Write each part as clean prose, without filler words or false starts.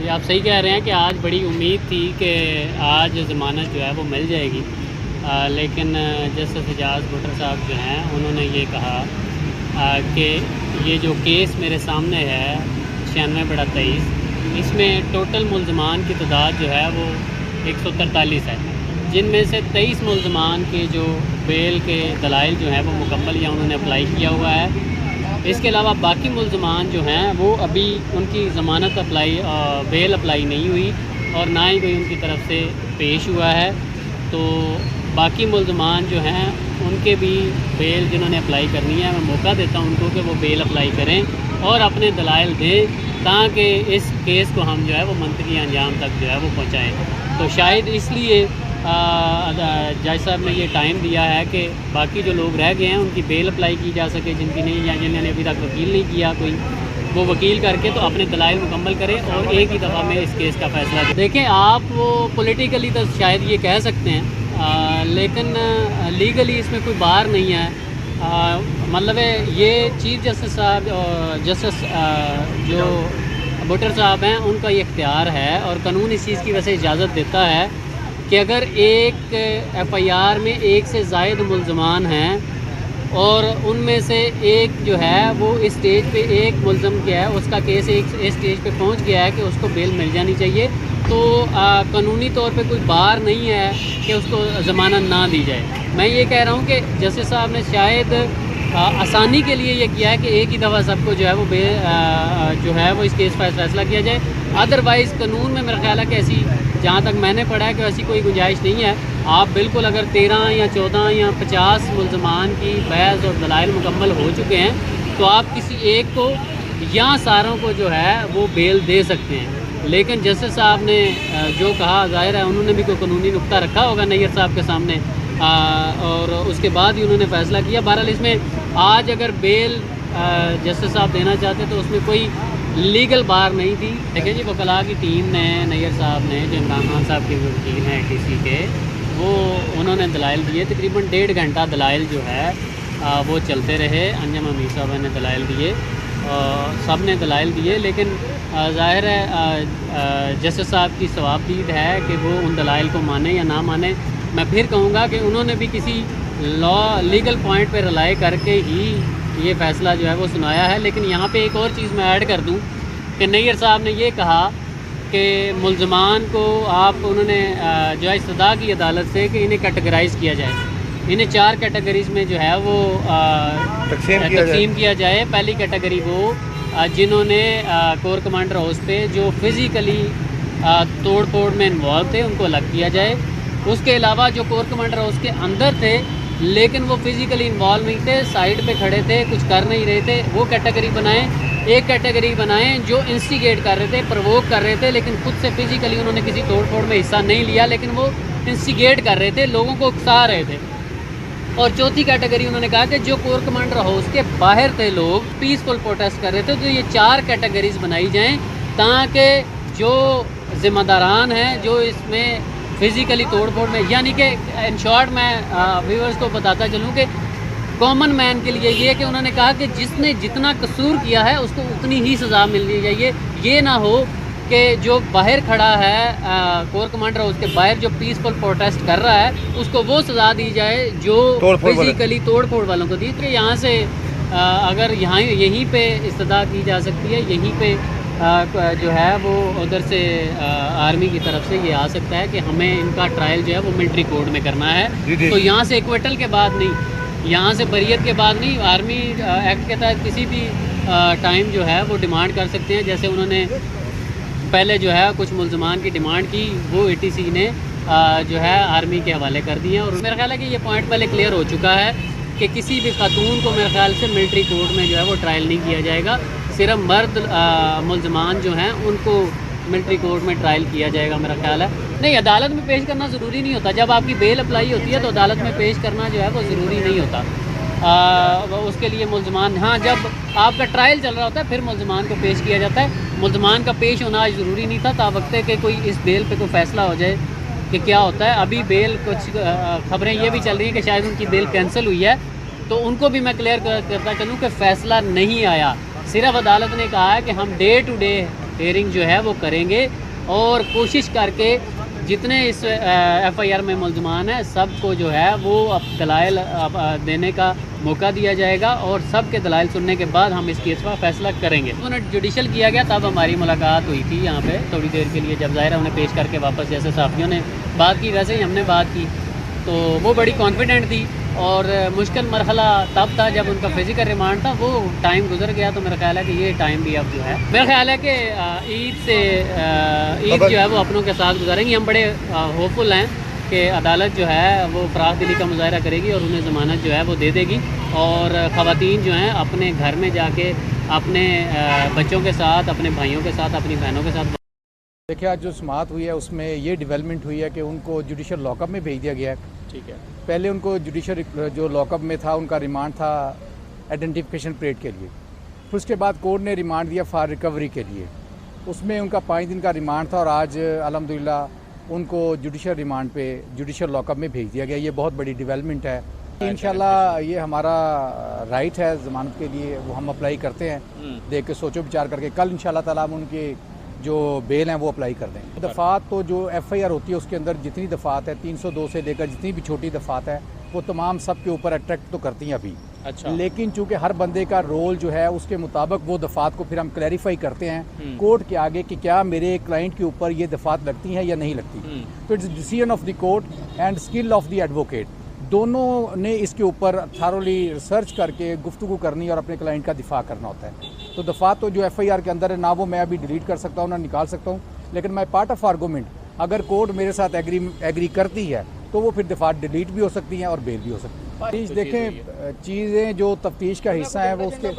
یہ آپ صحیح کہہ رہے ہیں کہ آج بڑی امید تھی کہ آج ضمانت جو ہے وہ مل جائے گی، لیکن جسٹس اعجاز بٹر صاحب جو ہیں انہوں نے یہ کہا کہ یہ جو کیس میرے سامنے ہے 96/23، اس میں ٹوٹل ملزمان کی تعداد جو ہے وہ 143 ہے، جن میں سے 23 ملزمان کے جو بیل کے دلائل جو ہیں وہ مکمل یا انہوں نے اپلائی کیا ہوا ہے۔ اس کے علاوہ باقی ملزمان جو ہیں وہ ابھی ان کی ضمانت بیل اپلائی نہیں ہوئی اور نہ ہی کوئی ان کی طرف سے پیش ہوا ہے، تو باقی ملزمان جو ہیں ان کے بھی بیل جنہوں نے اپلائی کرنی ہے میں موقع دیتا ہوں ان کو کہ وہ بیل اپلائی کریں اور اپنے دلائل دیں تاکہ اس کیس کو ہم جو ہے وہ منطقی انجام تک جو ہے وہ پہنچائیں۔ تو شاید اس لیے جج صاحب نے یہ ٹائم دیا ہے کہ باقی جو لوگ رہ گئے ہیں ان کی بیل اپلائی کی جا سکے، جن کی نہیں یا جنہوں نے ابھی تک وکیل نہیں کیا کوئی، وہ وکیل کر کے تو اپنے دلائل مکمل کریں اور ایک ہی دفعہ میں اس کیس کا فیصلہ دیں۔ دیکھیں آپ وہ پولیٹیکلی تو شاید یہ کہہ سکتے ہیں، لیکن لیگلی اس میں کوئی بار نہیں ہے۔ مطلب ہے یہ چیف جسٹس صاحب جسٹس جو بٹر صاحب ہیں ان کا یہ اختیار ہے اور قانون اس چیز کی وجہ سے اجازت دیتا ہے کہ اگر ایک ایف آئی آر میں ایک سے زائد ملزمان ہیں اور ان میں سے ایک جو ہے وہ اس سٹیج پہ ایک ملزم کیا ہے اس کا کیس ایک سٹیج پہ پہنچ گیا ہے کہ اس کو بیل مل جانی چاہیے، تو قانونی طور پہ کوئی بار نہیں ہے کہ اس کو ضمانت نہ دی جائے۔ میں یہ کہہ رہا ہوں کہ جسٹس صاحب نے شاید آسانی کے لیے یہ کیا ہے کہ ایک ہی دفعہ سب کو جو ہے وہ جو ہے وہ اس کیس پر فیصلہ کیا جائے، ادروائز قانون میں میرا خیال ہے کہ ایسی جہاں تک میں نے پڑھا ہے کہ ایسی کوئی گنجائش نہیں ہے۔ آپ بالکل اگر 13 یا 14 یا 50 ملزمان کی بحث اور دلائل مکمل ہو چکے ہیں تو آپ کسی ایک کو یا ساروں کو جو ہے وہ بیل دے سکتے ہیں، لیکن جسٹس صاحب نے جو کہا ظاہر ہے انہوں نے بھی کوئی قانونی نقطہ رکھا ہوگا نیئر صاحب کے سامنے، اور اس کے بعد ہی انہوں نے فیصلہ کیا۔ بہرحال اس میں آج اگر بیل جسٹس صاحب دینا چاہتے تو اس میں کوئی لیگل بار نہیں تھی۔ دیکھیں جی وکلاء کی ٹیم نے نیئر صاحب نے جو عمران خان صاحب کے وکیل ہیں ٹی سی کے، وہ انہوں نے دلائل دیے، تقریباً 1.5 گھنٹہ دلائل جو ہے وہ چلتے رہے۔ انجم امیر صاحب نے دلائل دیے، سب نے دلائل دیے، لیکن ظاہر ہے جسٹس صاحب کی ثوابدید ہے کہ وہ ان دلائل کو مانیں یا نہ مانیں۔ میں پھر کہوں گا کہ انہوں نے بھی کسی لیگل پوائنٹ پہ رلائی کر کے ہی یہ فیصلہ جو ہے وہ سنایا ہے، لیکن یہاں پہ ایک اور چیز میں ایڈ کر دوں کہ نیئر صاحب نے یہ کہا کہ ملزمان کو انہوں نے جو ہے استدعا کی عدالت سے کہ انہیں کیٹیگرائز کیا جائے، انہیں 4 کیٹیگریز میں جو ہے وہ تقسیم کیا جائے۔ پہلی کیٹیگری وہ جنہوں نے کور کمانڈر ہاؤس پہ جو فزیکلی توڑ پھوڑ میں انوالو تھے ان کو الگ کیا جائے۔ اس کے علاوہ جو کور کمانڈر ہاؤس کے اندر تھے لیکن وہ فزیکلی انوالو نہیں تھے، سائڈ پہ کھڑے تھے، کچھ کر نہیں رہے تھے، وہ کیٹیگری بنائیں۔ ایک کیٹیگری بنائیں جو انسٹیگیٹ کر رہے تھے، پرووک کر رہے تھے، لیکن خود سے فزیکلی انہوں نے کسی توڑ پھوڑ میں حصہ نہیں لیا، لیکن وہ انسٹیگیٹ کر رہے تھے، لوگوں کو اکسا رہے تھے۔ اور چوتھی کیٹیگری انہوں نے کہا کہ جو کور کمانڈر ہاؤس کے باہر تھے، لوگ پیسفل پروٹیسٹ کر رہے تھے، تو یہ 4 کیٹیگریز بنائی جائیں تاکہ جو ذمہ داران ہیں جو اس میں فزیکلی توڑ پھوڑ میں، یعنی کہ ان شارٹ میں ویورز کو بتاتا چلوں کہ کامن مین کے لیے یہ کہ انہوں نے کہا کہ جس نے جتنا قصور کیا ہے اس کو اتنی ہی سزا ملنی چاہیے۔ یہ نہ ہو کہ جو باہر کھڑا ہے کور کمانڈر اس کے باہر جو پیسفل پروٹیسٹ کر رہا ہے اس کو وہ سزا دی جائے جو فزیکلی توڑ پھوڑ والوں کو دی۔ تو یہاں سے اگر یہیں پہ استدعا کی جا سکتی ہے، یہیں پہ جو ہے وہ ادھر سے آرمی کی طرف سے یہ آ سکتا ہے کہ ہمیں ان کا ٹرائل جو ہے وہ ملٹری کورٹ میں کرنا ہے، تو یہاں سے ایکویٹل کے بعد نہیں، یہاں سے بریت کے بعد نہیں، آرمی ایکٹ کے تحت کسی بھی ٹائم جو ہے وہ ڈیمانڈ کر سکتے ہیں۔ جیسے انہوں نے پہلے جو ہے کچھ ملزمان کی ڈیمانڈ کی، وہ اے ٹی سی نے جو ہے آرمی کے حوالے کر دی ہیں، اور میرا خیال ہے کہ یہ پوائنٹ پہلے کلیئر ہو چکا ہے کہ کسی بھی خاتون کو میرے خیال سے ملٹری کورٹ میں جو ہے وہ ٹرائل نہیں کیا جائے گا، صرف مرد ملزمان جو ہیں ان کو ملٹری کورٹ میں ٹرائل کیا جائے گا میرا خیال ہے۔ نہیں، عدالت میں پیش کرنا ضروری نہیں ہوتا، جب آپ کی بیل اپلائی ہوتی ہے تو عدالت میں پیش کرنا جو ہے وہ ضروری نہیں ہوتا، اس کے لیے ملزمان، ہاں جب آپ کا ٹرائل چل رہا ہوتا ہے پھر ملزمان کو پیش کیا جاتا ہے۔ ملزمان کا پیش ہونا آج ضروری نہیں تھا، تا وقت ہے کہ کوئی اس بیل پہ کوئی فیصلہ ہو جائے کہ کیا ہوتا ہے۔ ابھی بیل کچھ خبریں یہ بھی چل رہی ہیں کہ شاید ان کی بیل کینسل ہوئی ہے، تو ان کو بھی میں کلیئر کرتا چلوں کہ فیصلہ نہیں آیا، صرف عدالت نے کہا ہے کہ ہم ڈے ٹو ڈے ہیئرنگ جو ہے وہ کریں گے اور کوشش کر کے جتنے اس ایف آئی آر میں ملزمان ہیں سب کو جو ہے وہ دلائل دینے کا موقع دیا جائے گا اور سب کے دلائل سننے کے بعد ہم اس کیس پر فیصلہ کریں گے. انہیں جوڈیشل کیا گیا تب ہماری ملاقات ہوئی تھی یہاں پہ تھوڑی دیر کے لیے, جب ظاہر انہیں پیش کر کے واپس جیسے صحافیوں نے بات کی ویسے ہی ہم نے بات کی, تو وہ بڑی کانفیڈنٹ تھی. اور مشکل مرحلہ تب تھا جب ان کا فزیکل ریمانڈ تھا, وہ ٹائم گزر گیا, تو میرا خیال ہے کہ یہ ٹائم بھی اب جو ہے میرا خیال ہے کہ عید جو ہے وہ اپنوں کے ساتھ گزاریں گی. ہم بڑے ہوپ فل ہیں کہ عدالت جو ہے وہ فراخ دلی کا مظاہرہ کرے گی اور انہیں ضمانت جو ہے وہ دے دے گی, اور خواتین جو ہیں اپنے گھر میں جا کے اپنے بچوں کے ساتھ, اپنے بھائیوں کے ساتھ, اپنی بہنوں کے ساتھ. دیکھیں آج جو سماعت ہوئی ہے اس میں یہ ڈیولپمنٹ ہوئی ہے کہ ان کو جوڈیشل لاک اپ میں بھیج دیا گیا ہے. ٹھیک ہے, پہلے ان کو جوڈیشل جو لاک اپ میں تھا ان کا ریمانڈ تھا آئیڈینٹیفیکیشن پریڈ کے لیے, پھر اس کے بعد کورٹ نے ریمانڈ دیا فار ریکوری کے لیے, اس میں ان کا 5 دن کا ریمانڈ تھا, اور آج الحمدللہ ان کو جوڈیشل ریمانڈ پہ جوڈیشل لاک اپ میں بھیج دیا گیا. یہ بہت بڑی ڈیولپمنٹ ہے. انشاءاللہ یہ ہمارا رائٹ ہے ضمانت کے لیے, وہ ہم اپلائی کرتے ہیں دیکھ کے سوچو بچار کر کے. کل انشاءاللہ تعالیٰ ہم ان کے جو بیل ہیں وہ اپلائی کر دیں. دفعات تو جو ایف آئی آر ہوتی ہے اس کے اندر جتنی دفعات ہے 302 سے لے کر جتنی بھی چھوٹی دفعات ہے وہ تمام سب کے اوپر اٹریکٹ تو کرتی ہیں ابھی. اچھا, لیکن چونکہ ہر بندے کا رول جو ہے اس کے مطابق وہ دفعات کو پھر ہم کلیریفائی کرتے ہیں کورٹ کے آگے کہ کیا میرے کلائنٹ کے اوپر یہ دفعات لگتی ہیں یا نہیں لگتی. تو it's decision of the court and skill of the advocate. دونوں نے اس کے اوپر تھارولی ریسرچ کر کے گفتگو کرنی اور اپنے کلائنٹ کا دفاع کرنا ہوتا ہے. تو دفعات تو جو ایف آئی آر کے اندر ہے نہ وہ میں ابھی ڈیلیٹ کر سکتا ہوں نہ نکال سکتا ہوں, لیکن میں پارٹ آف آرگومنٹ اگر کورٹ میرے ساتھ ایگری کرتی ہے تو وہ پھر دفعات ڈیلیٹ بھی ہو سکتی ہیں اور بیل بھی ہو سکتی ہے. دیکھیں چیزیں جو تفتیش کا حصہ ہیں وہ اس کے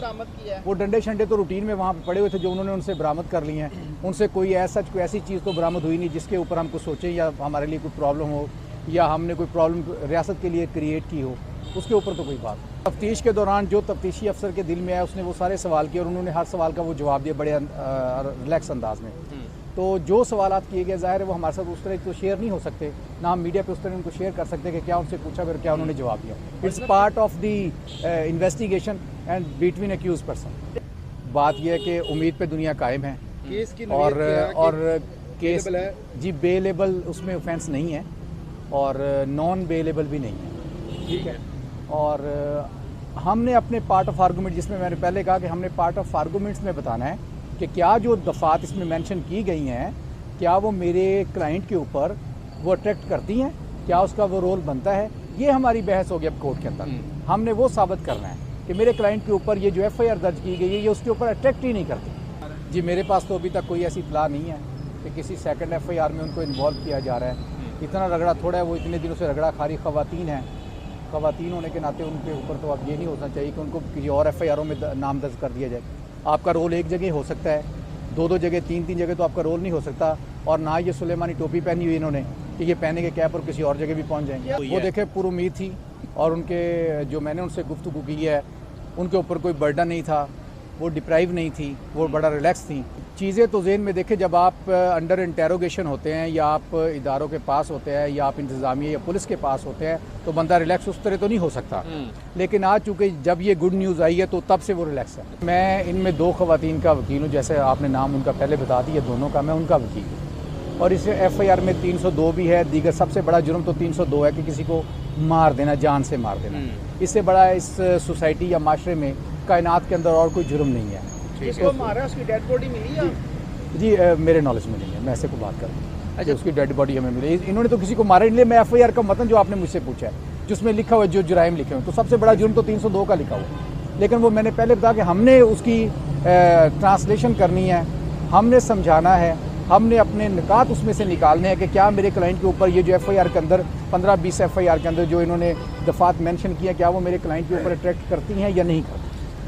وہ ڈنڈے شنڈے تو روٹین میں وہاں پہ پڑے ہوئے تھے جو انہوں نے ان سے برآمد کر لی ہیں. ان سے کوئی ایسی چیز تو برآمد ہوئی نہیں جس کے اوپر ہم کو سوچیں یا ہمارے لیے کوئی پرابلم ہو یا ہم نے کوئی پرابلم ریاست کے لیے کریٹ کی ہو, اس کے اوپر تو کوئی بات. تفتیش کے دوران جو تفتیشی افسر کے دل میں ہے اس نے وہ سارے سوال کیے اور انہوں نے ہر سوال کا وہ جواب دیا بڑے ریلیکس انداز میں. تو جو سوالات کیے گئے ظاہر ہے وہ ہمارے ساتھ اس طرح تو شیئر نہیں ہو سکتے, نہ ہم میڈیا پہ اس طرح ان کو شیئر کر سکتے کہ کیا ان سے پوچھا پھر کیا انہوں نے جواب دیا. It's part of the investigation and between accused person. بات یہ ہے کہ امید پہ دنیا قائم ہے اور کیس جی بیلیبل اس میں اوفینس نہیں ہے اور نان بیلیبل بھی نہیں ہے. ٹھیک ہے, اور ہم نے اپنے پارٹ آف آرگومنٹ جس میں نے پہلے کہا کہ ہم نے پارٹ آف آرگومنٹس میں بتانا ہے کہ کیا جو دفعات اس میں مینشن کی گئی ہیں کیا وہ میرے کلائنٹ کے اوپر وہ اٹریکٹ کرتی ہیں, کیا اس کا وہ رول بنتا ہے. یہ ہماری بحث ہوگی اب کورٹ کے اندر. ہم نے وہ ثابت کرنا ہے کہ میرے کلائنٹ کے اوپر یہ جو ایف آئی آر درج کی گئی ہے یہ اس کے اوپر اٹریکٹ ہی نہیں کرتی. جی میرے پاس تو ابھی تک کوئی ایسی اطلاع نہیں ہے کہ کسی سیکنڈ ایف آئی آر میں ان کو انوالو کیا جا رہا ہے. اتنا رگڑا تھوڑا ہے, وہ اتنے دنوں سے رگڑا کھاری خواتین ہیں. خواتین ہونے کے ناطے ان کے اوپر تو اب یہ نہیں ہونا چاہیے کہ ان کو کسی اور ایف آئی آروں میں نام درج کر دیا جائے. آپ کا رول ایک جگہ ہو سکتا ہے, 2 جگہ 3 جگہ تو آپ کا رول نہیں ہو سکتا. اور نہ یہ سلیمانی ٹوپی پہنی ہوئی انہوں نے کہ یہ پہنے کے کیپ اور کسی اور جگہ بھی پہنچ جائیں گے. وہ دیکھیں پر امید تھی اور ان کے جو میں نے ان سے گفتگو کی ہے ان کے اوپر کوئی برڈن نہیں تھا, وہ ڈپرائیو نہیں تھی, وہ بڑا ریلیکس تھیں. چیزیں تو ذہن میں دیکھیں جب آپ انڈر انٹیروگیشن ہوتے ہیں یا آپ اداروں کے پاس ہوتے ہیں یا آپ انتظامیہ یا پولیس کے پاس ہوتے ہیں تو بندہ ریلیکس اس طرح تو نہیں ہو سکتا. لیکن آج چونکہ جب یہ گڈ نیوز آئی ہے تو تب سے وہ ریلیکس ہے. میں ان میں 2 خواتین کا وکیل ہوں, جیسے آپ نے نام ان کا پہلے بتا دیا دونوں کا, میں ان کا وکیل ہوں. اور اس ایف آئی آر میں 302 بھی ہے. دیگر سب سے بڑا جرم تو 302 ہے کہ کسی کو مار دینا, جان سے مار دینا. اس سے بڑا اس سوسائٹی یا معاشرے میں کائنات کے اندر اور کوئی جرم نہیں ہے. جس کو مارا اس کی ڈیڈ باڈی ملی ہے؟ جی میرے نالج میں نہیں ہے, میں ایسے کو بات کروں. اچھا, اس کی ڈیڈ باڈی ہمیں ملی. انہوں نے تو کسی کو مارا نہیں. میں ایف آئی آر کا متن جو آپ نے مجھ سے پوچھا ہے جس میں لکھا ہوا ہے جو جرائم لکھے ہوئے تو سب سے بڑا جرم تو 302 کا لکھا ہوا ہے. لیکن وہ میں نے پہلے بتایا کہ ہم نے اس کی ٹرانسلیشن کرنی ہے, ہم نے سمجھانا ہے, ہم نے اپنے نکات اس میں سے نکالنے ہیں کہ کیا میرے کلائنٹ کے اوپر یہ جو ایف آئی آر کے اندر 15-20 ایف آئی آر کے اندر جو انہوں نے دفعات مینشن کیا کیا وہ میرے کلائنٹ کے اوپر اٹریکٹ کرتی ہیں یا نہیں کرتی.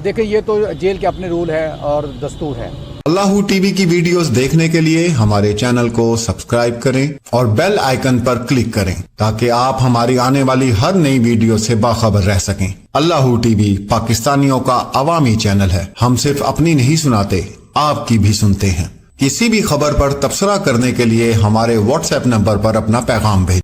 دیکھیں یہ تو جیل کے اپنے رول ہے اور دستور ہے. اللہ ٹی وی کی ویڈیوز دیکھنے کے لیے ہمارے چینل کو سبسکرائب کریں اور بیل آئیکن پر کلک کریں تاکہ آپ ہماری آنے والی ہر نئی ویڈیو سے باخبر رہ سکیں. اللہ ٹی وی پاکستانیوں کا عوامی چینل ہے. ہم صرف اپنی نہیں سناتے, آپ کی بھی سنتے ہیں. کسی بھی خبر پر تبصرہ کرنے کے لیے ہمارے واٹس ایپ نمبر پر اپنا پیغام بھیجیں.